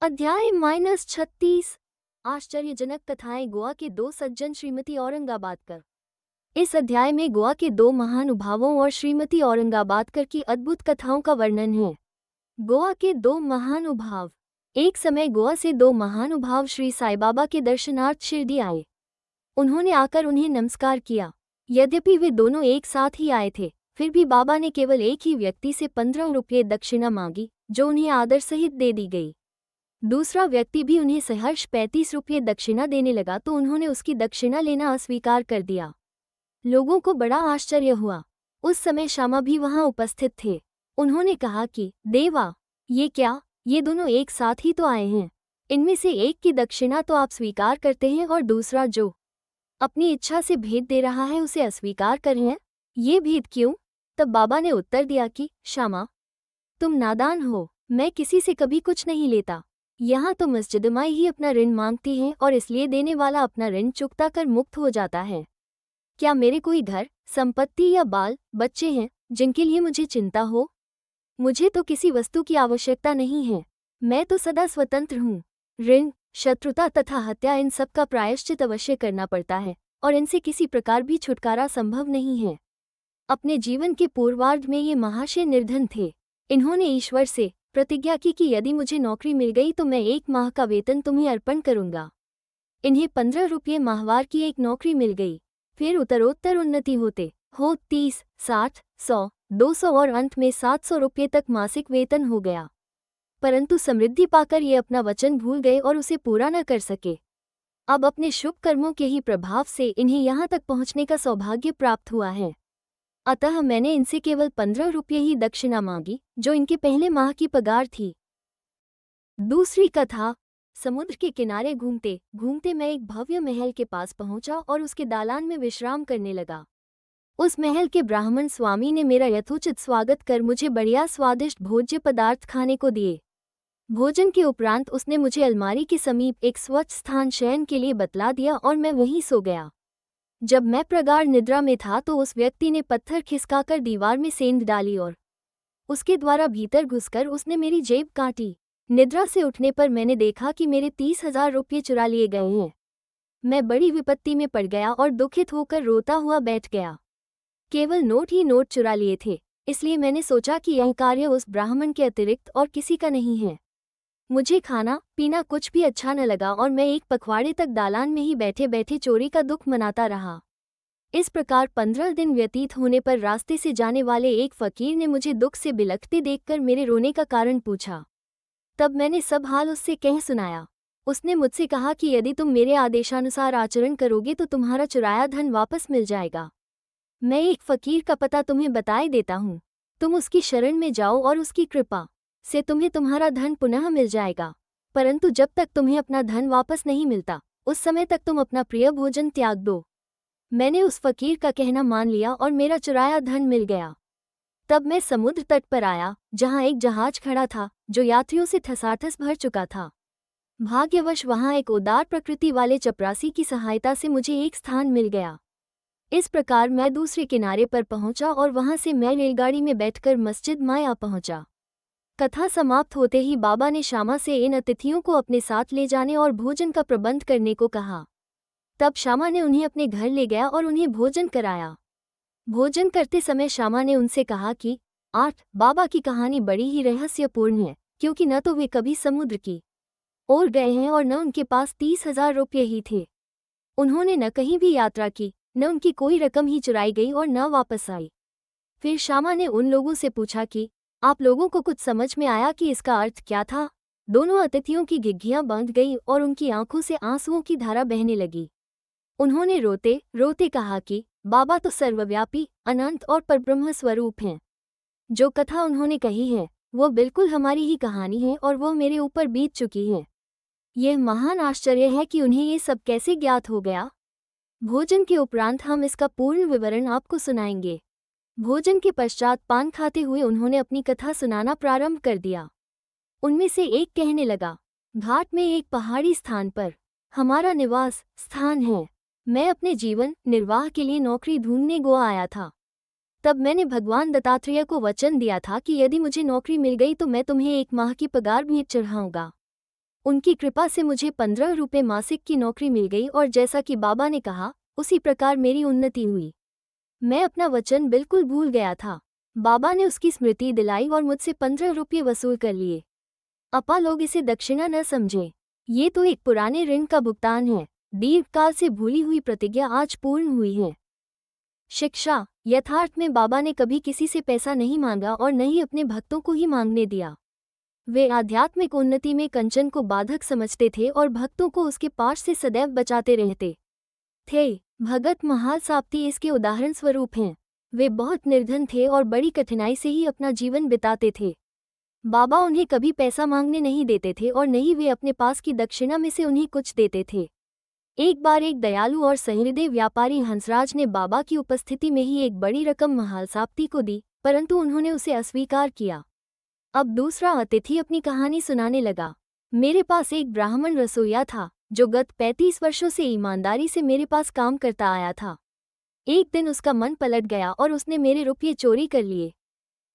अध्याय -36 आश्चर्यजनक कथाएं गोवा के दो सज्जन श्रीमती औरंगाबादकर। इस अध्याय में गोवा के दो महानुभावों और श्रीमती औरंगाबादकर की अद्भुत कथाओं का वर्णन है। गोवा के दो महानुभाव। एक समय गोवा से दो महानुभाव श्री साईं बाबा के दर्शनार्थ शिरडी आए। उन्होंने आकर उन्हें नमस्कार किया। यद्यपि वे दोनों एक साथ ही आए थे, फिर भी बाबा ने केवल एक ही व्यक्ति से 15 रुपये दक्षिणा मांगी, जो उन्हें आदर सहित दे दी गई। दूसरा व्यक्ति भी उन्हें सहर्ष 35 रुपये दक्षिणा देने लगा तो उन्होंने उसकी दक्षिणा लेना अस्वीकार कर दिया। लोगों को बड़ा आश्चर्य हुआ। उस समय श्यामा भी वहां उपस्थित थे। उन्होंने कहा कि देवा, ये क्या, ये दोनों एक साथ ही तो आए हैं। इनमें से एक की दक्षिणा तो आप स्वीकार करते हैं और दूसरा जो अपनी इच्छा से भेद दे रहा है उसे अस्वीकार कर रहे हैं। ये भेद क्यों? तब बाबा ने उत्तर दिया कि श्यामा, तुम नादान हो। मैं किसी से कभी कुछ नहीं लेता। यहाँ तो मस्जिदमाई ही अपना ऋण मांगती है और इसलिए देने वाला अपना ऋण चुकता कर मुक्त हो जाता है। क्या मेरे कोई घर, संपत्ति या बाल बच्चे हैं जिनके लिए मुझे चिंता हो? मुझे तो किसी वस्तु की आवश्यकता नहीं है। मैं तो सदा स्वतंत्र हूँ। ऋण, शत्रुता तथा हत्या, इन सब का प्रायश्चित अवश्य करना पड़ता है और इनसे किसी प्रकार भी छुटकारा संभव नहीं है। अपने जीवन के पूर्वार्ध में ये महाशय निर्धन थे। इन्होंने ईश्वर से प्रतिज्ञा की कि यदि मुझे नौकरी मिल गई तो मैं 1 माह का वेतन तुम्हें अर्पण करूंगा। इन्हें 15 रुपये माहवार की एक नौकरी मिल गई। फिर उत्तरोत्तर उन्नति होते हो 30, 60, 100, 200 और अंत में 700 रुपये तक मासिक वेतन हो गया। परंतु समृद्धि पाकर ये अपना वचन भूल गए और उसे पूरा न कर सके। अब अपने शुभ कर्मों के ही प्रभाव से इन्हें यहाँ तक पहुँचने का सौभाग्य प्राप्त हुआ है। अतः मैंने इनसे केवल 15 रुपये ही दक्षिणा मांगी, जो इनके पहले माह की पगार थी। दूसरी कथा। समुद्र के किनारे घूमते घूमते मैं एक भव्य महल के पास पहुंचा और उसके दालान में विश्राम करने लगा। उस महल के ब्राह्मण स्वामी ने मेरा यथोचित स्वागत कर मुझे बढ़िया स्वादिष्ट भोज्य पदार्थ खाने को दिए। भोजन के उपरांत उसने मुझे अलमारी के समीप एक स्वच्छ स्थान शयन के लिए बतला दिया और मैं वहीं सो गया। जब मैं प्रगाढ़ निद्रा में था तो उस व्यक्ति ने पत्थर खिसकाकर दीवार में सेंध डाली और उसके द्वारा भीतर घुसकर उसने मेरी जेब काटी। निद्रा से उठने पर मैंने देखा कि मेरे 30,000 रुपये चुरा लिए गए हैं। मैं बड़ी विपत्ति में पड़ गया और दुखित होकर रोता हुआ बैठ गया। केवल नोट ही नोट चुरा लिए थे, इसलिए मैंने सोचा कि यह कार्य उस ब्राह्मण के अतिरिक्त और किसी का नहीं है। मुझे खाना पीना कुछ भी अच्छा न लगा और मैं एक पखवाड़े तक दालान में ही बैठे बैठे चोरी का दुख मनाता रहा। इस प्रकार 15 दिन व्यतीत होने पर रास्ते से जाने वाले एक फकीर ने मुझे दुख से बिलखते देखकर मेरे रोने का कारण पूछा। तब मैंने सब हाल उससे कह सुनाया। उसने मुझसे कहा कि यदि तुम मेरे आदेशानुसार आचरण करोगे तो तुम्हारा चुराया धन वापस मिल जाएगा। मैं एक फकीर का पता तुम्हें बताए देता हूँ। तुम उसकी शरण में जाओ और उसकी कृपा से तुम्हें तुम्हारा धन पुनः मिल जाएगा। परंतु जब तक तुम्हें अपना धन वापस नहीं मिलता, उस समय तक तुम अपना प्रिय भोजन त्याग दो। मैंने उस फकीर का कहना मान लिया और मेरा चुराया धन मिल गया। तब मैं समुद्र तट पर आया, जहां एक जहाज खड़ा था जो यात्रियों से ठसाठस भर चुका था। भाग्यवश वहां एक उदार प्रकृति वाले चपरासी की सहायता से मुझे एक स्थान मिल गया। इस प्रकार मैं दूसरे किनारे पर पहुंचा और वहां से मैं रेलगाड़ी में बैठकर मस्जिद में आ पहुंचा। कथा समाप्त होते ही बाबा ने श्यामा से इन अतिथियों को अपने साथ ले जाने और भोजन का प्रबंध करने को कहा। तब श्यामा ने उन्हें अपने घर ले गया और उन्हें भोजन कराया। भोजन करते समय श्यामा ने उनसे कहा कि 8 बाबा की कहानी बड़ी ही रहस्यपूर्ण है, क्योंकि न तो वे कभी समुद्र की ओर गए हैं और न उनके पास 30,000 रुपये ही थे। उन्होंने न कहीं भी यात्रा की, न उनकी कोई रकम ही चुराई गई और न वापस आई। फिर श्यामा ने उन लोगों से पूछा कि आप लोगों को कुछ समझ में आया कि इसका अर्थ क्या था? दोनों अतिथियों की घिघियां बंध गई और उनकी आंखों से आंसुओं की धारा बहने लगी। उन्होंने रोते रोते कहा कि बाबा तो सर्वव्यापी, अनंत और परब्रह्म स्वरूप हैं। जो कथा उन्होंने कही है वो बिल्कुल हमारी ही कहानी है और वो मेरे ऊपर बीत चुकी है। यह महान आश्चर्य है कि उन्हें ये सब कैसे ज्ञात हो गया। भोजन के उपरांत हम इसका पूर्ण विवरण आपको सुनाएंगे। भोजन के पश्चात पान खाते हुए उन्होंने अपनी कथा सुनाना प्रारंभ कर दिया। उनमें से एक कहने लगा, घाट में एक पहाड़ी स्थान पर हमारा निवास स्थान है। मैं अपने जीवन निर्वाह के लिए नौकरी ढूंढने गोवा आया था। तब मैंने भगवान दत्तात्रेय को वचन दिया था कि यदि मुझे नौकरी मिल गई तो मैं तुम्हें 1 माह की पगार भेंट चढ़ाऊंगा। उनकी कृपा से मुझे 15 रुपये मासिक की नौकरी मिल गई और जैसा कि बाबा ने कहा उसी प्रकार मेरी उन्नति हुई। मैं अपना वचन बिल्कुल भूल गया था। बाबा ने उसकी स्मृति दिलाई और मुझसे 15 रुपये वसूल कर लिए। अपा लोग इसे दक्षिणा न समझें, ये तो एक पुराने ऋण का भुगतान है। दीर्घकाल से भूली हुई प्रतिज्ञा आज पूर्ण हुई है। शिक्षा। यथार्थ में बाबा ने कभी किसी से पैसा नहीं मांगा और न ही अपने भक्तों को ही मांगने दिया। वे आध्यात्मिक उन्नति में कंचन को बाधक समझते थे और भक्तों को उसके पाश से सदैव बचाते रहते थे। भगत महालसाप्ती इसके उदाहरण स्वरूप हैं। वे बहुत निर्धन थे और बड़ी कठिनाई से ही अपना जीवन बिताते थे। बाबा उन्हें कभी पैसा मांगने नहीं देते थे और न ही वे अपने पास की दक्षिणा में से उन्हें कुछ देते थे। एक बार एक दयालु और सहृदय व्यापारी हंसराज ने बाबा की उपस्थिति में ही एक बड़ी रकम महालसाप्ती को दी, परंतु उन्होंने उसे अस्वीकार किया। अब दूसरा अतिथि अपनी कहानी सुनाने लगा। मेरे पास एक ब्राह्मण रसोइया था जो गत 35 वर्षों से ईमानदारी से मेरे पास काम करता आया था। एक दिन उसका मन पलट गया और उसने मेरे रुपये चोरी कर लिए।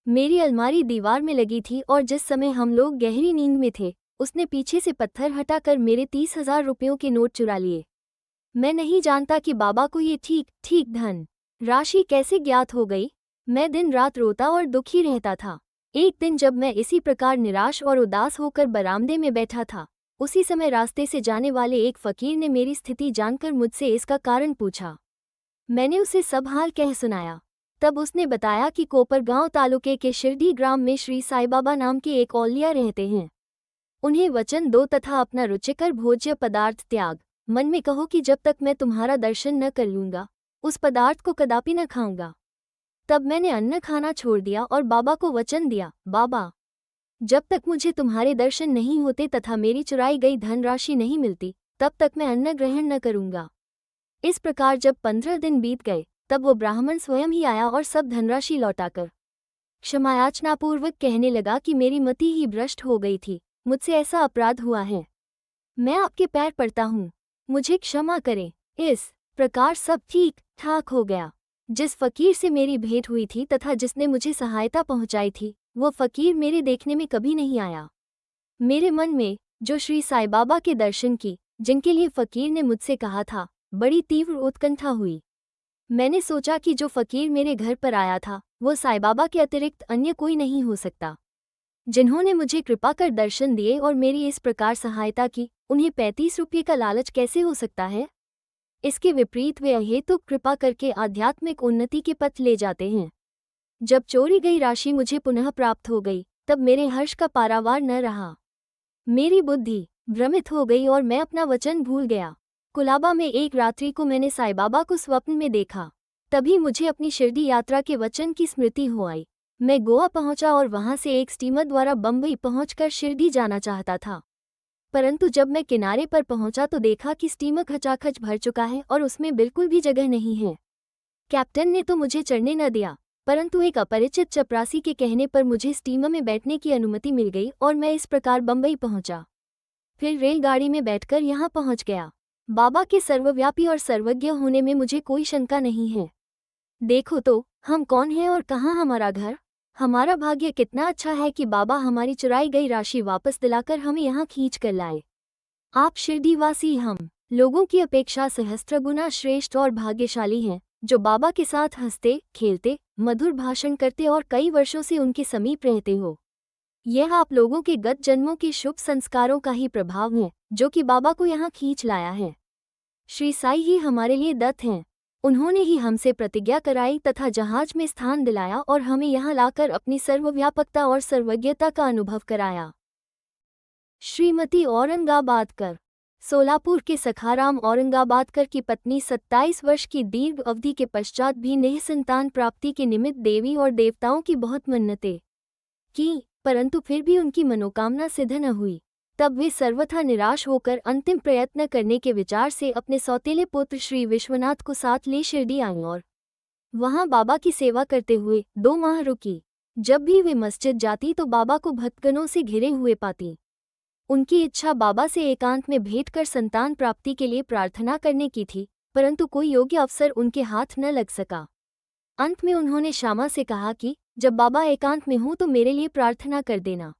मेरी अलमारी दीवार में लगी थी और जिस समय हम लोग गहरी नींद में थे, उसने पीछे से पत्थर हटाकर मेरे 30,000 रुपयों के नोट चुरा लिए। मैं नहीं जानता कि बाबा को ये ठीक धन राशि कैसे ज्ञात हो गई। मैं दिन रात रोता और दुखी रहता था। एक दिन जब मैं इसी प्रकार निराश और उदास होकर बरामदे में बैठा था, उसी समय रास्ते से जाने वाले एक फकीर ने मेरी स्थिति जानकर मुझसे इसका कारण पूछा। मैंने उसे सब हाल कह सुनाया। तब उसने बताया कि कोपरगांव तालुके के शिरडी ग्राम में श्री साईं बाबा नाम के एक औलिया रहते हैं। उन्हें वचन दो तथा अपना रुचिकर भोज्य पदार्थ त्याग मन में कहो कि जब तक मैं तुम्हारा दर्शन न कर लूंगा उस पदार्थ को कदापि न खाऊंगा। तब मैंने अन्न खाना छोड़ दिया और बाबा को वचन दिया, बाबा, जब तक मुझे तुम्हारे दर्शन नहीं होते तथा मेरी चुराई गई धनराशि नहीं मिलती, तब तक मैं अन्न ग्रहण न करूंगा। इस प्रकार जब 15 दिन बीत गए, तब वो ब्राह्मण स्वयं ही आया और सब धनराशि लौटाकर क्षमायाचनापूर्वक कहने लगा कि मेरी मति ही भ्रष्ट हो गई थी, मुझसे ऐसा अपराध हुआ है, मैं आपके पैर पड़ता हूँ, मुझे क्षमा करें। इस प्रकार सब ठीक ठाक हो गया। जिस फकीर से मेरी भेंट हुई थी तथा जिसने मुझे सहायता पहुंचाई थी, वो फकीर मेरे देखने में कभी नहीं आया। मेरे मन में जो श्री साईं बाबा के दर्शन की, जिनके लिए फकीर ने मुझसे कहा था, बड़ी तीव्र उत्कंठा हुई। मैंने सोचा कि जो फकीर मेरे घर पर आया था, वो साईं बाबा के अतिरिक्त अन्य कोई नहीं हो सकता। जिन्होंने मुझे कृपा कर दर्शन दिए और मेरी इस प्रकार सहायता की, उन्हें 35 रुपये का लालच कैसे हो सकता है। इसके विपरीत वे अहेतुक कृपा करके आध्यात्मिक उन्नति के पथ ले जाते हैं। जब चोरी गई राशि मुझे पुनः प्राप्त हो गई, तब मेरे हर्ष का पारावार न रहा। मेरी बुद्धि भ्रमित हो गई और मैं अपना वचन भूल गया। कुलाबा में एक रात्रि को मैंने साईं बाबा को स्वप्न में देखा। तभी मुझे अपनी शिरडी यात्रा के वचन की स्मृति हो आई। मैं गोवा पहुंचा और वहां से एक स्टीमर द्वारा बम्बई पहुंचकर शिरडी जाना चाहता था, परंतु जब मैं किनारे पर पहुंचा तो देखा कि स्टीमर खचाखच भर चुका है और उसमें बिल्कुल भी जगह नहीं है। कैप्टन ने तो मुझे चढ़ने न दिया, परंतु एक अपरिचित चपरासी के कहने पर मुझे स्टीमर में बैठने की अनुमति मिल गई और मैं इस प्रकार बम्बई पहुंचा। फिर रेलगाड़ी में बैठकर यहाँ पहुंच गया। बाबा के सर्वव्यापी और सर्वज्ञ होने में मुझे कोई शंका नहीं है। देखो तो हम कौन हैं और कहाँ हमारा घर। हमारा भाग्य कितना अच्छा है कि बाबा हमारी चुराई गई राशि वापस दिलाकर हमें यहाँ खींच कर लाए। आप शिरडीवासी हम लोगों की अपेक्षा सहस्त्रगुना श्रेष्ठ और भाग्यशाली हैं, जो बाबा के साथ हंसते खेलते मधुर भाषण करते और कई वर्षों से उनके समीप रहते हो। यह आप लोगों के गत जन्मों के शुभ संस्कारों का ही प्रभाव है, जो कि बाबा को यहाँ खींच लाया है। श्री साईं ही हमारे लिए दत्त हैं। उन्होंने ही हमसे प्रतिज्ञा कराई तथा जहाज में स्थान दिलाया और हमें यहाँ लाकर अपनी सर्वव्यापकता और सर्वज्ञता का अनुभव कराया। श्रीमती औरंगाबादकर। सोलापुर के सखाराम औरंगाबादकर की पत्नी 27 वर्ष की दीर्घ अवधि के पश्चात भी निःसंतान प्राप्ति के निमित्त देवी और देवताओं की बहुत मन्नतें की, परंतु फिर भी उनकी मनोकामना सिद्ध न हुई। तब वे सर्वथा निराश होकर अंतिम प्रयत्न करने के विचार से अपने सौतेले पुत्र श्री विश्वनाथ को साथ ले शिरडी आईं और वहां बाबा की सेवा करते हुए 2 माह रुकी। जब भी वे मस्जिद जाती तो बाबा को भक्तगणों से घिरे हुए पाती। उनकी इच्छा बाबा से एकांत में भेंट कर संतान प्राप्ति के लिए प्रार्थना करने की थी, परंतु कोई योग्य अवसर उनके हाथ न लग सका। अंत में उन्होंने श्यामा से कहा कि जब बाबा एकांत में हों तो मेरे लिए प्रार्थना कर देना।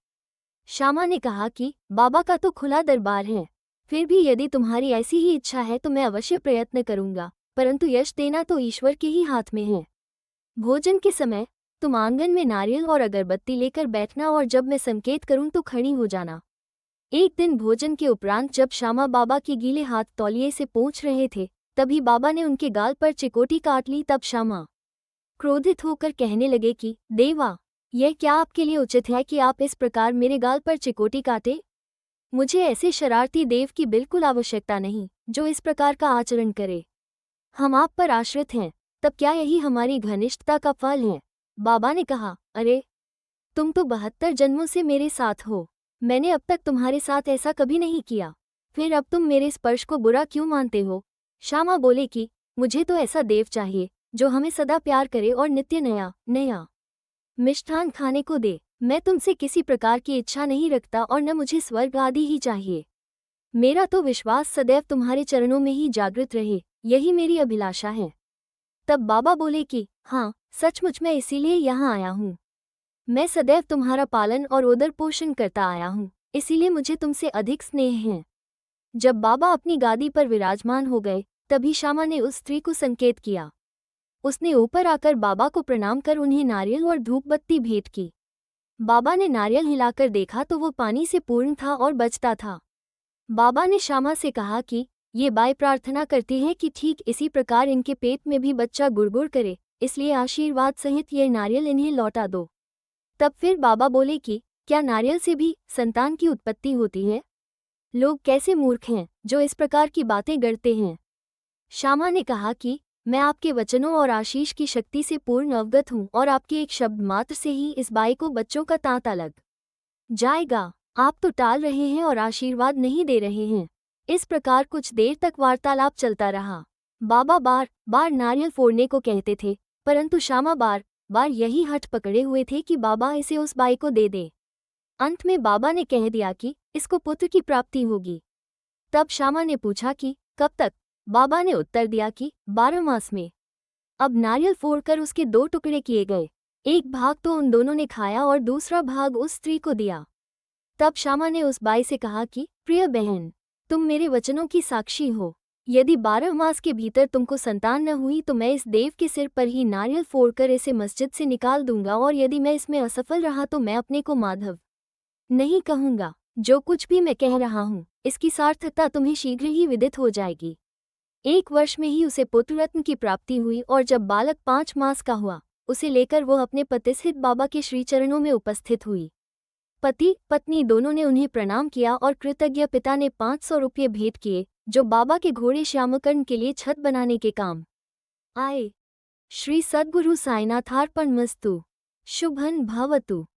श्यामा ने कहा कि बाबा का तो खुला दरबार है, फिर भी यदि तुम्हारी ऐसी ही इच्छा है तो मैं अवश्य प्रयत्न करूंगा, परंतु यश देना तो ईश्वर के ही हाथ में है। भोजन के समय तुम आंगन में नारियल और अगरबत्ती लेकर बैठना और जब मैं संकेत करूं तो खड़ी हो जाना। एक दिन भोजन के उपरांत जब श्यामा बाबा के गीले हाथ तौलिए से पोंछ रहे थे, तभी बाबा ने उनके गाल पर चिकोटी काट ली। तब श्यामा क्रोधित होकर कहने लगे कि देवा, यह क्या आपके लिए उचित है कि आप इस प्रकार मेरे गाल पर चिकोटी काटे? मुझे ऐसे शरारती देव की बिल्कुल आवश्यकता नहीं जो इस प्रकार का आचरण करे। हम आप पर आश्रित हैं, तब क्या यही हमारी घनिष्ठता का फल है? बाबा ने कहा, अरे तुम तो 72 जन्मों से मेरे साथ हो, मैंने अब तक तुम्हारे साथ ऐसा कभी नहीं किया, फिर अब तुम मेरे स्पर्श को बुरा क्यों मानते हो? श्यामा बोले कि मुझे तो ऐसा देव चाहिए जो हमें सदा प्यार करे और नित्य नया नया मिष्ठान खाने को दे। मैं तुमसे किसी प्रकार की इच्छा नहीं रखता और न मुझे स्वर्ग आदि ही चाहिए। मेरा तो विश्वास सदैव तुम्हारे चरणों में ही जागृत रहे, यही मेरी अभिलाषा है। तब बाबा बोले कि हाँ, सचमुच मैं इसीलिए यहाँ आया हूँ। मैं सदैव तुम्हारा पालन और उदर पोषण करता आया हूँ, इसीलिए मुझे तुमसे अधिक स्नेह है। जब बाबा अपनी गादी पर विराजमान हो गए, तभी श्यामा ने उस स्त्री को संकेत किया। उसने ऊपर आकर बाबा को प्रणाम कर उन्हें नारियल और धूप बत्ती भेंट की। बाबा ने नारियल हिलाकर देखा तो वो पानी से पूर्ण था और बचता था। बाबा ने श्यामा से कहा कि ये बाई प्रार्थना करती है कि ठीक इसी प्रकार इनके पेट में भी बच्चा गुड़गुड़ करे, इसलिए आशीर्वाद सहित यह नारियल इन्हें लौटा दो। तब फिर बाबा बोले कि क्या नारियल से भी संतान की उत्पत्ति होती है? लोग कैसे मूर्ख हैं जो इस प्रकार की बातें गढ़ते हैं। श्यामा ने कहा कि मैं आपके वचनों और आशीष की शक्ति से पूर्ण अवगत हूँ और आपके एक शब्द मात्र से ही इस बाई को बच्चों का तांता लग जाएगा। आप तो टाल रहे हैं और आशीर्वाद नहीं दे रहे हैं। इस प्रकार कुछ देर तक वार्तालाप चलता रहा। बाबा बार बार नारियल फोड़ने को कहते थे, परंतु श्यामा बार बार यही हठ पकड़े हुए थे कि बाबा इसे उस बाई को दे दे। अंत में बाबा ने कह दिया कि इसको पुत्र की प्राप्ति होगी। तब श्यामा ने पूछा कि कब तक? बाबा ने उत्तर दिया कि 12 मास में। अब नारियल फोड़कर उसके 2 टुकड़े किए गए, एक भाग तो उन दोनों ने खाया और दूसरा भाग उस स्त्री को दिया। तब श्यामा ने उस बाई से कहा कि प्रिय बहन, तुम मेरे वचनों की साक्षी हो। यदि 12 मास के भीतर तुमको संतान न हुई तो मैं इस देव के सिर पर ही नारियल फोड़कर इसे मस्जिद से निकाल दूंगा, और यदि मैं इसमें असफल रहा तो मैं अपने को माधव नहीं कहूंगा। जो कुछ भी मैं कह रहा हूँ इसकी सार्थकता तुम्हें शीघ्र ही विदित हो जाएगी। 1 वर्ष में ही उसे पुत्र रत्न की प्राप्ति हुई, और जब बालक 5 मास का हुआ उसे लेकर वो अपने पतिस्थित बाबा के श्रीचरणों में उपस्थित हुई। पति पत्नी दोनों ने उन्हें प्रणाम किया और कृतज्ञ पिता ने 500 रुपये भेंट किए, जो बाबा के घोड़े श्यामकर्ण के लिए छत बनाने के काम आए। श्री सद्गुरु साईनाथार्पणमस्तु। शुभं भवतु।